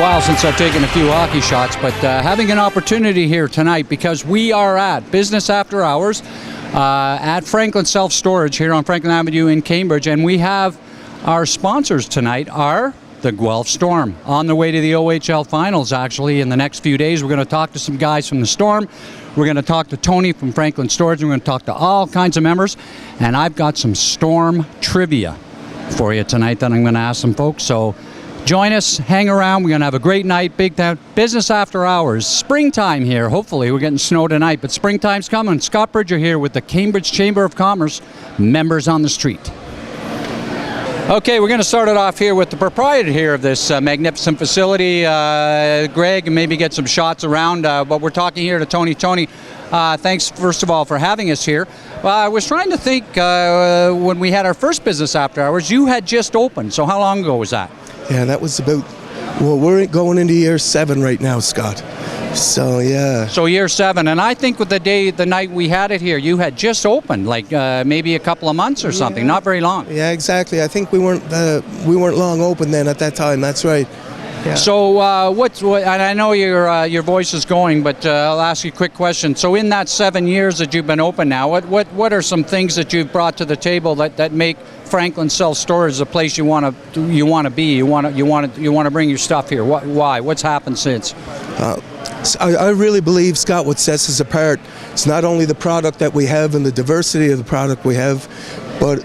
while since I've taken a few hockey shots, but having an opportunity here tonight because we are at Business After Hours at Franklin Self-Storage here on Franklin Avenue in Cambridge, and we have our sponsors tonight are the Guelph Storm, on the way to the OHL Finals, actually, in the next few days. We're going to talk to some guys from the Storm. We're going to talk to Tony from Franklin Storage. We're going to talk to all kinds of members. And I've got some Storm trivia for you tonight that I'm going to ask some folks. So join us, hang around. We're going to have a great night. Big time. Business After Hours. Springtime here. Hopefully, we're getting snow tonight, but springtime's coming. Scott Bridger here with the Cambridge Chamber of Commerce, members on the street. Okay, we're going to start it off here with the proprietor here of this magnificent facility, Greg, and maybe get some shots around. But we're talking here to Tony. Tony, thanks, first of all, for having us here. I was trying to think, when we had our first Business After Hours, you had just opened. So how long ago was that? Yeah, that was about, well, we're going into year 7 right now, Scott. So, yeah. So year 7, and I think with the night we had it here, you had just opened, like maybe a couple of months or something, not very long. Yeah, exactly. I think we weren't long open then at that time. That's right. Yeah. So what? And I know your voice is going, but I'll ask you a quick question. So in that 7 years that you've been open now, what are some things that you've brought to the table that make Franklin Self Storage the place you want to be? You want to bring your stuff here. Why? What's happened since? I really believe, Scott, what sets us apart, it's not only the product that we have and the diversity of the product we have, but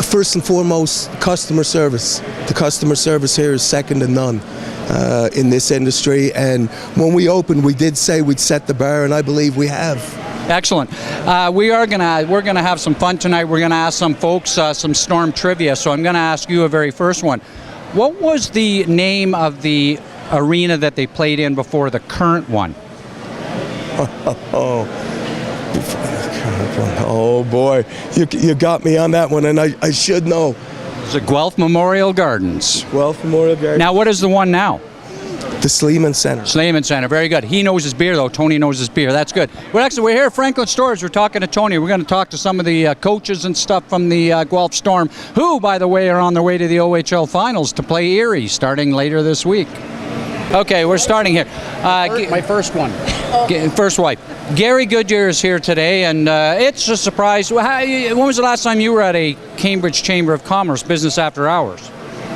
first and foremost, customer service. The customer service here is second to none in this industry. And when we opened, we did say we'd set the bar, and I believe we have. Excellent. We're gonna have some fun tonight. We're gonna ask some folks some Storm trivia. So I'm gonna ask you a very first one. What was the name of the arena that they played in before the current one? Oh boy, you got me on that one, and I should know. It's the Guelph Memorial Gardens. Guelph Memorial Gardens. Now, what is the one now? The Sleeman Center. Sleeman Center, very good. He knows his beer, though. Tony knows his beer. That's good. Well, actually, we're here at Franklin Storage. We're talking to Tony. We're going to talk to some of the coaches and stuff from the Guelph Storm, who, by the way, are on their way to the OHL Finals to play Erie starting later this week. Okay, we're starting here. My first one. First wife. Gary Goodyear is here today, and it's a surprise. When was the last time you were at a Cambridge Chamber of Commerce Business After Hours?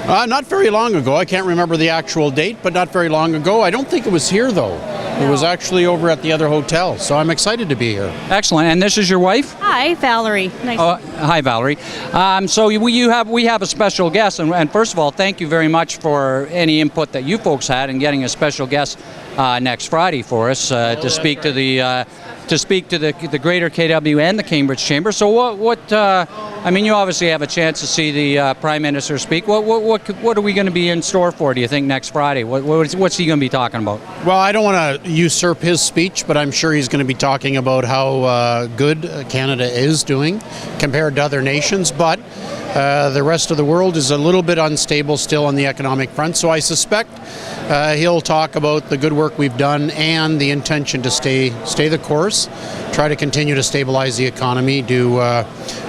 Not very long ago. I can't remember the actual date, but not very long ago. I don't think it was here, though. It was actually over at the other hotel, so I'm excited to be here. Excellent. And this is your wife? Hi, Valerie. Nice. Hi, Valerie. So we have a special guest, and first of all, thank you very much for any input that you folks had in getting a special guest next Friday for us to speak to the Greater KW and the Cambridge Chamber. So I mean, you obviously have a chance to see the Prime Minister speak. What are we going to be in store for, do you think, next Friday? What's he going to be talking about? Well, I don't want to usurp his speech, but I'm sure he's going to be talking about how good Canada is doing compared to other nations, but the rest of the world is a little bit unstable still on the economic front, so I suspect he'll talk about the good work we've done and the intention to stay the course, try to continue to stabilize the economy, do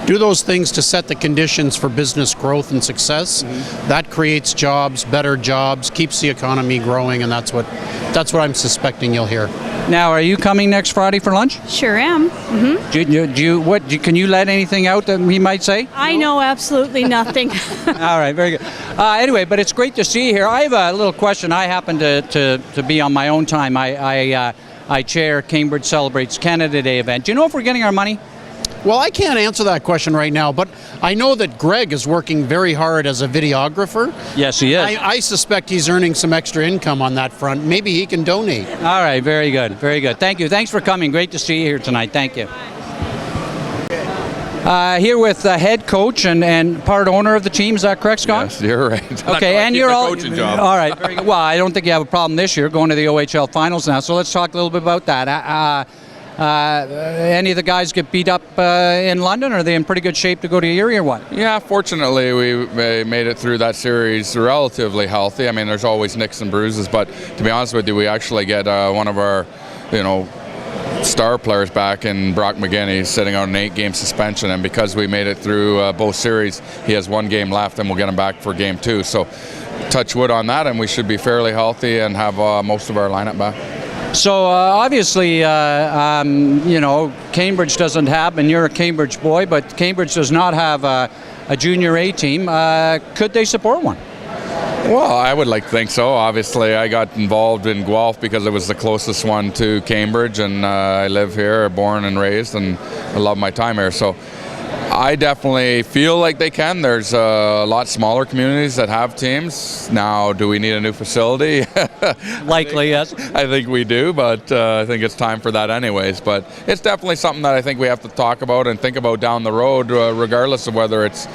those things to set the conditions for business growth and success. Mm-hmm. That creates jobs, better jobs, keeps the economy growing, and that's what I'm suspecting you'll hear. Now, are you coming next Friday for lunch? Sure am. Mm-hmm. Can you let anything out that he might say? I know absolutely nothing. All right, very good. Anyway, but it's great to see you here. I have a little question. I happen to be on my own time. I chair Cambridge Celebrates Canada Day event. Do you know if we're getting our money? Well, I can't answer that question right now, but I know that Greg is working very hard as a videographer. Yes, he is. I suspect he's earning some extra income on that front. Maybe he can donate. All right, very good, very good. Thank you. Thanks for coming. Great to see you here tonight. Thank you. Here with the head coach and part owner of the team. Is that correct, Scott? Yes, you're right. Okay, and you're all coaching job. All right, very good. Well, I don't think you have a problem this year going to the OHL Finals now. So let's talk a little bit about that. Any of the guys get beat up in London? Or are they in pretty good shape to go to Erie or what? Yeah, fortunately we made it through that series relatively healthy. I mean, there's always nicks and bruises, but to be honest with you, we actually get one of our, star players back in Brock McGinn. He's sitting on an 8-game suspension, and because we made it through both series, he has 1 game left, and we'll get him back for game 2. So touch wood on that, and we should be fairly healthy and have most of our lineup back. So obviously, Cambridge doesn't have, and you're a Cambridge boy, but Cambridge does not have a junior A team. Could they support one? Well, I would like to think so. Obviously, I got involved in Guelph because it was the closest one to Cambridge, and I live here, born and raised, and I love my time here. So I definitely feel like they can. There's a lot smaller communities that have teams. Now, do we need a new facility? Likely, yes. I think we do, but I think it's time for that anyways. But it's definitely something that I think we have to talk about and think about down the road, regardless of whether it's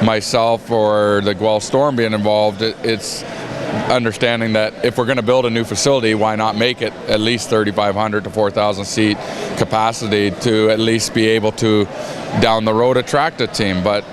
myself or the Guelph Storm being involved. It's understanding that if we're going to build a new facility, why not make it at least 3,500 to 4,000 seat capacity to at least be able to down the road attract a team. But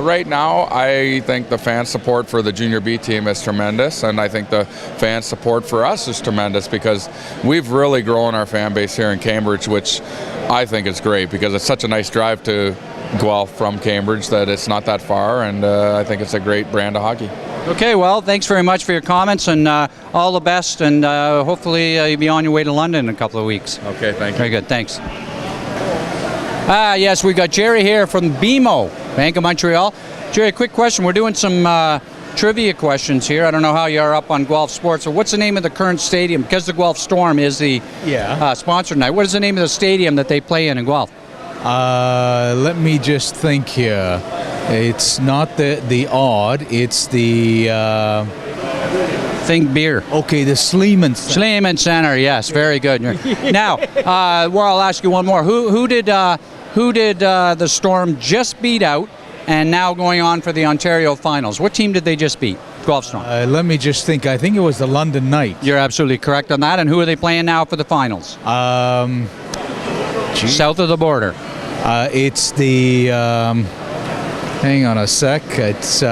right now, I think the fan support for the Junior B team is tremendous, and I think the fan support for us is tremendous because we've really grown our fan base here in Cambridge, which I think is great because it's such a nice drive to Guelph from Cambridge that it's not that far, and I think it's a great brand of hockey. Okay, well, thanks very much for your comments, and all the best, and hopefully you'll be on your way to London in a couple of weeks. Okay, thank you. Very good, thanks. Yes, we got Jerry here from BMO, Bank of Montreal. Jerry, quick question. We're doing some trivia questions here. I don't know how you are up on Guelph sports. So what's the name of the current stadium? Because the Guelph Storm is the sponsor tonight. What is the name of the stadium that they play in Guelph? Let me just think here. It's not the Odd, it's the... Think beer. Okay, the Sleeman Center. Sleeman Center, yes, very good. Now, well, I'll ask you one more. Who did the Storm just beat out and now going on for the Ontario Finals? What team did they just beat? Guelph Storm. Let me just think. I think it was the London Knight. You're absolutely correct on that. And who are they playing now for the finals? South of the border. It's the... hang on a sec. It's...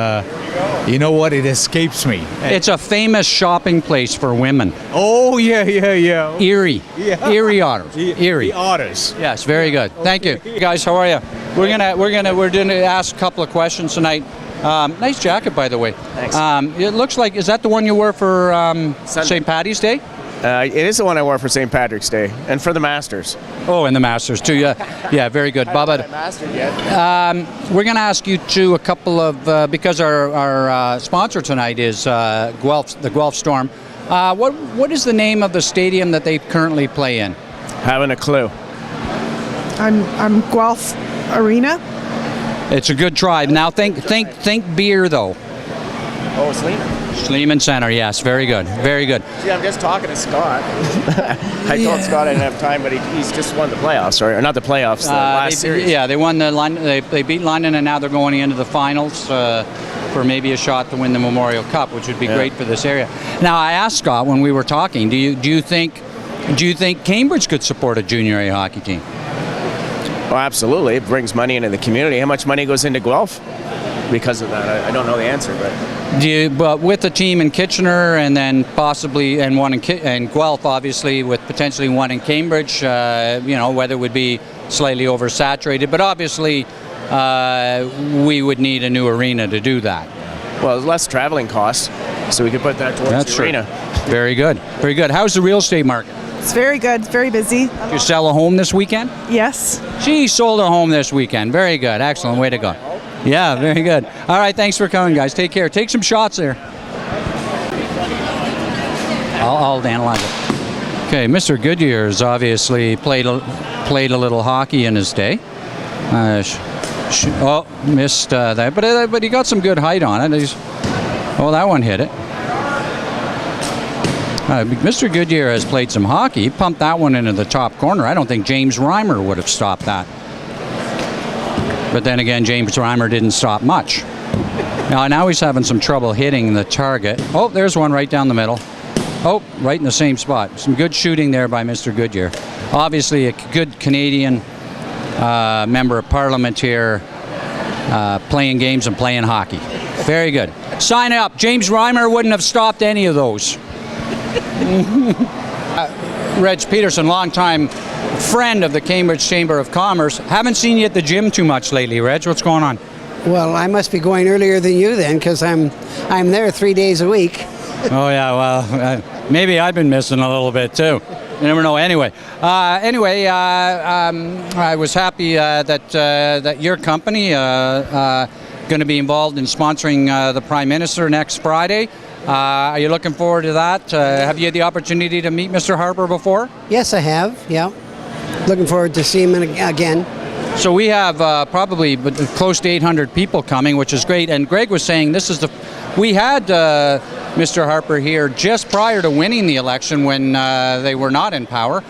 you know what? It escapes me. It's a famous shopping place for women. Oh, yeah. Erie. Yeah. Erie Otters. Erie. The Otters. Yes, very good. Thank you. Hey guys, how are you? We're gonna ask a couple of questions tonight. Nice jacket, by the way. Thanks. It looks like, is that the one you wore for St. Patty's Day? It is the one I wore for St. Patrick's Day and for the Masters. Oh, and the Masters too. Yeah, very good. I haven't mastered yet. We're going to ask you too a couple of because our sponsor tonight is the Guelph Storm. What is the name of the stadium that they currently play in? Haven't a clue. I'm Guelph Arena. It's a good try. Now think beer though. Oh, Sleeman. Sleeman Center, yes, very good, very good. See, I'm just talking to Scott. I told Scott I didn't have time, but he's just won the playoffs, or not the playoffs, the last series. Yeah, they won the London. They beat London, and now they're going into the finals for maybe a shot to win the Memorial Cup, which would be great for this area. Now, I asked Scott when we were talking, do you think Cambridge could support a junior A hockey team? Oh, absolutely. It brings money into the community. How much money goes into Guelph because of that? I don't know the answer, but. But with a team in Kitchener and then possibly and one in Guelph, obviously with potentially one in Cambridge, whether it would be slightly oversaturated, but obviously we would need a new arena to do that. Well, less traveling costs, so we could put that towards the arena. Very good, very good. How's the real estate market? It's very good. It's very busy. Did you sell a home this weekend? Yes. She sold a home this weekend. Very good, excellent, way to go. Yeah, very good. All right, thanks for coming, guys. Take care. Take some shots there. I'll analyze it. Okay, Mr. Goodyear has obviously played a little hockey in his day. Missed that, but he got some good height on it. That one hit it. Mr. Goodyear has played some hockey. He pumped that one into the top corner. I don't think James Reimer would have stopped that. But then again, James Reimer didn't stop much. Now he's having some trouble hitting the target. Oh, there's one right down the middle. Oh, right in the same spot. Some good shooting there by Mr. Goodyear. Obviously a good Canadian member of Parliament here, playing games and playing hockey. Very good. Sign up. James Reimer wouldn't have stopped any of those. Reg Peterson, longtime friend of the Cambridge Chamber of Commerce. Haven't seen you at the gym too much lately, Reg. What's going on? Well, I must be going earlier than you then, because I'm there 3 days a week. Oh yeah, well, maybe I've been missing a little bit too. You never know. Anyway, I was happy that your company going to be involved in sponsoring the Prime Minister next Friday. Are you looking forward to that? Have you had the opportunity to meet Mr. Harper before? Yes, I have. Yeah, looking forward to seeing him again. So we have probably close to 800 people coming, which is great. And Greg was saying we had Mr. Harper here just prior to winning the election when they were not in power.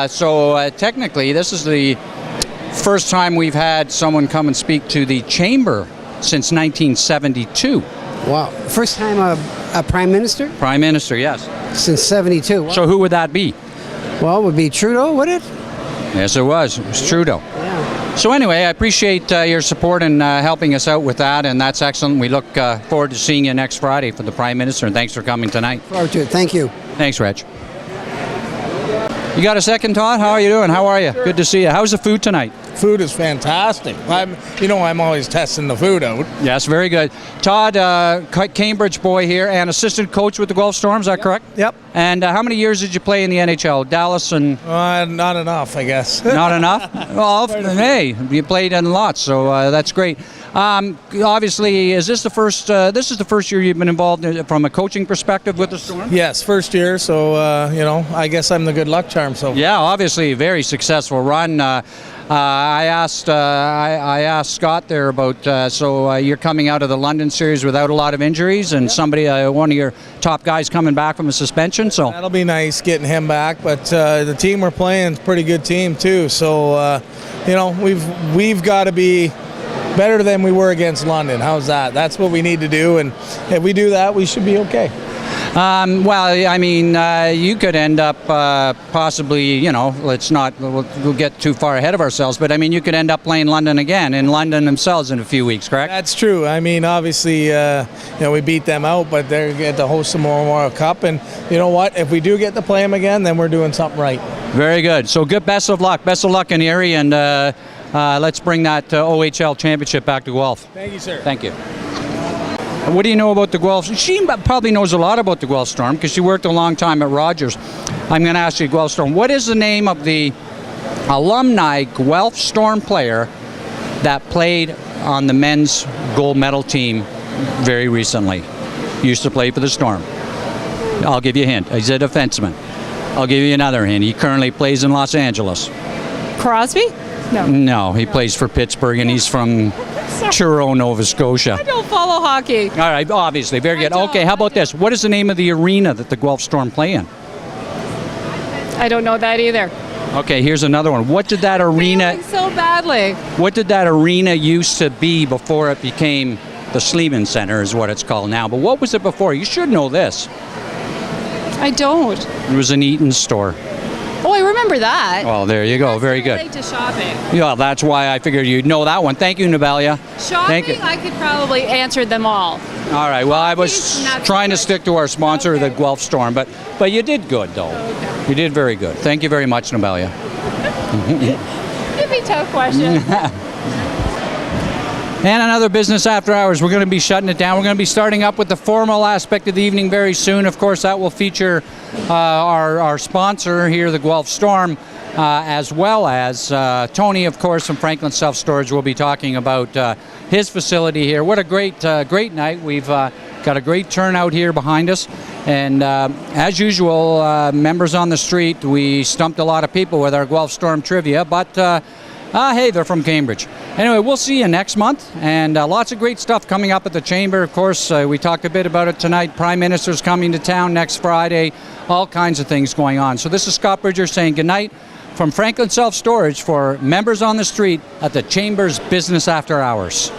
So technically, this is the first time we've had someone come and speak to the chamber since 1972. Wow. First time a Prime Minister? Prime Minister, yes. Since 72. Wow. So who would that be? Well, it would be Trudeau, would it? Yes, it was. It was Trudeau. Yeah. So anyway, I appreciate your support and helping us out with that, and that's excellent. We look forward to seeing you next Friday for the Prime Minister, and thanks for coming tonight. Forward to it. Thank you. Thanks, Reg. You got a second, Todd? How are you doing? How are you? Sure. Good to see you. How's the food tonight? Food is fantastic. I'm always testing the food out. Yes, very good. Todd, Cambridge boy here, and assistant coach with the Guelph Storm, is that correct? Yep. And how many years did you play in the NHL? Dallas and... Not enough, I guess. Not enough? Well, hey, you played in lots, so that's great. Obviously, is this the first? This is the first year you've been involved from a coaching perspective with the Storm? Yes, first year. So I guess I'm the good luck charm. So yeah, obviously, a very successful run. I asked Scott there about so you're coming out of the London series without a lot of injuries, and somebody, one of your top guys, coming back from a suspension. So that'll be nice getting him back. But the team we're playing is a pretty good team too. So we've got to be better than we were against London. How's that? That's what we need to do, and if we do that, we should be okay. Well, I mean, you could end up possibly, let's not, we'll get too far ahead of ourselves, but I mean, you could end up playing London again, in London themselves in a few weeks, correct? That's true. I mean, obviously, we beat them out, but they're going to host the Memorial Cup, and you know what? If we do get to play them again, then we're doing something right. Very good. So good, best of luck in Erie, and let's bring that OHL championship back to Guelph. Thank you, sir. Thank you. What do you know about the Guelph? She probably knows a lot about the Guelph Storm because she worked a long time at Rogers. I'm going to ask you, Guelph Storm, what is the name of the alumni Guelph Storm player that played on the men's gold medal team very recently? Used to play for the Storm. I'll give you a hint. He's a defenseman. I'll give you another hint. He currently plays in Los Angeles. Crosby? No. No, he plays for Pittsburgh, and he's from Truro, Nova Scotia. I don't follow hockey. All right, obviously, very good. Okay, how about this? What is the name of the arena that the Guelph Storm play in? I don't know that either. Okay, here's another one. What did that arena? Failing so badly. What did that arena used to be before it became the Sleeman Center, is what it's called now? But what was it before? You should know this. I don't. It was an Eaton store. Oh, I remember that. Well, there you go. Very good. Late to shopping. Yeah, that's why I figured you'd know that one. Thank you, Nabalia. Shopping, Thank you. I could probably answer them all. All right. Well, I was trying to stick to our sponsor, the Guelph Storm, but you did good, though. Okay. You did very good. Thank you very much, Nabalia. Give me tough questions. And another business after hours. We're going to be shutting it down. We're going to be starting up with the formal aspect of the evening very soon. Of course, that will feature our sponsor here, the Guelph Storm, as well as Tony, of course, from Franklin Self Storage. Will be talking about his facility here. What a great night. We've got a great turnout here behind us. And as usual, members on the street, we stumped a lot of people with our Guelph Storm trivia, but hey, they're from Cambridge. Anyway, we'll see you next month, and lots of great stuff coming up at the Chamber. Of course, we talked a bit about it tonight. Prime Minister's coming to town next Friday. All kinds of things going on. So this is Scott Bridger saying goodnight from Franklin Self Storage for members on the street at the Chamber's Business After Hours.